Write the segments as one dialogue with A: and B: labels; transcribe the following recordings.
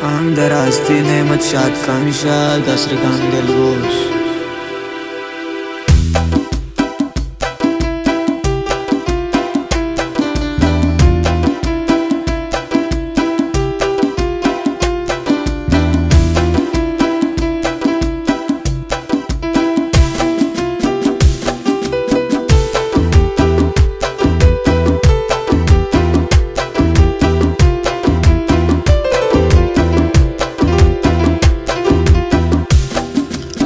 A: Andarasti nemat şad kamişa dasrikan delgoş.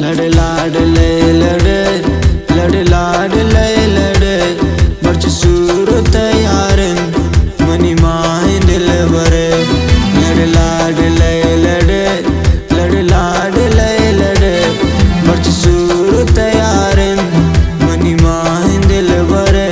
A: लड़ लाड ले लड़े लड़ लाड ले लड़े बर्च सूरत यारन मनी माए दिल भरे लड़ लाड ले लड़े लड़ लाड ले लड़े बर्च सूरत यारन मनी माए दिल भरे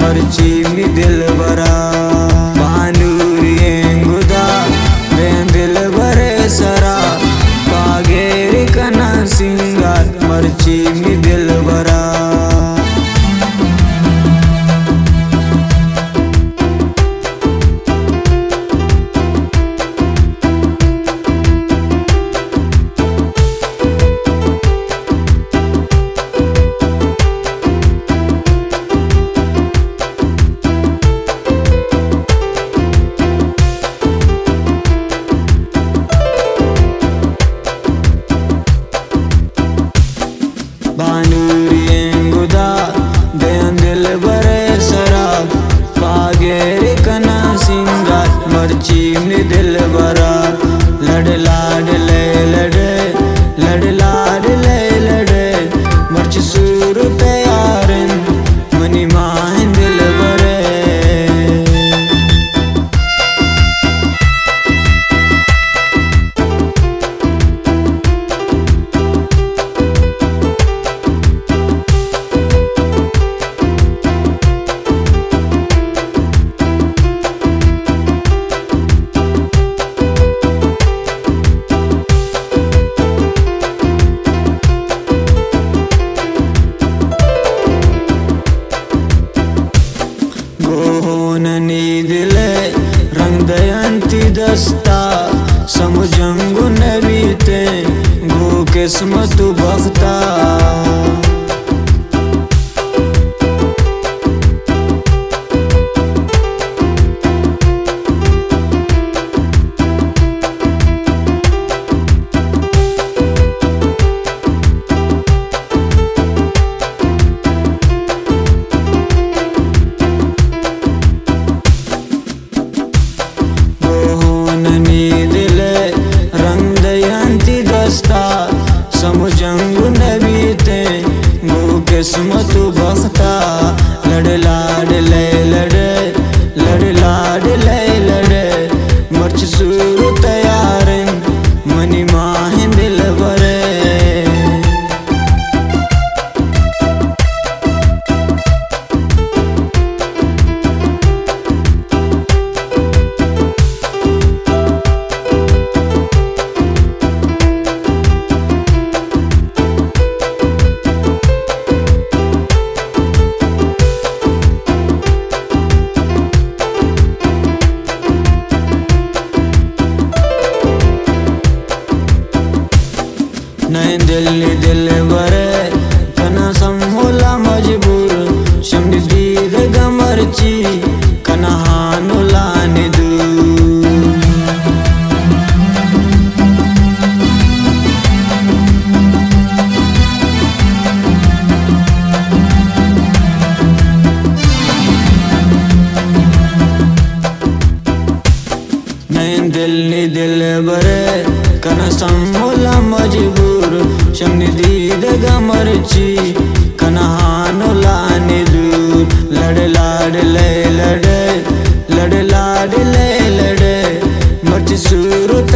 A: मर्ची में दिल भरा बानूरी गुदा बेन दिल भरे सरा पागेर कना सिंगार मर्ची में दिल भरा गुदा बेन दिल भरे शराब पागेर कना सिंगार मर्ची में दिल भरा लड़ लाड ले लड़े लड़ लाड ले लड़े मर्च सूरत यारन मनी माए दिल भरे दिले रंग दयंती दस्ता समझंगु नबीते गो किस्मत बख्ता समझंगु नबीते गो किस्मत बख्ता लड़ लाड ले लड़े लड़ लाड ले लड़े मर्च सूरत यारन मनी माहे दिल भरे नैन दिल भरे कना समोला मजबूर शम्द दीद गमरची कना हानुला दूर नैन दिल भरे कना समोला मजबूर शम्द दीद गमरची कना हानुला दूर लड़ लाड ले लड़े लड़ लाड ले लड़े मर्च सूरत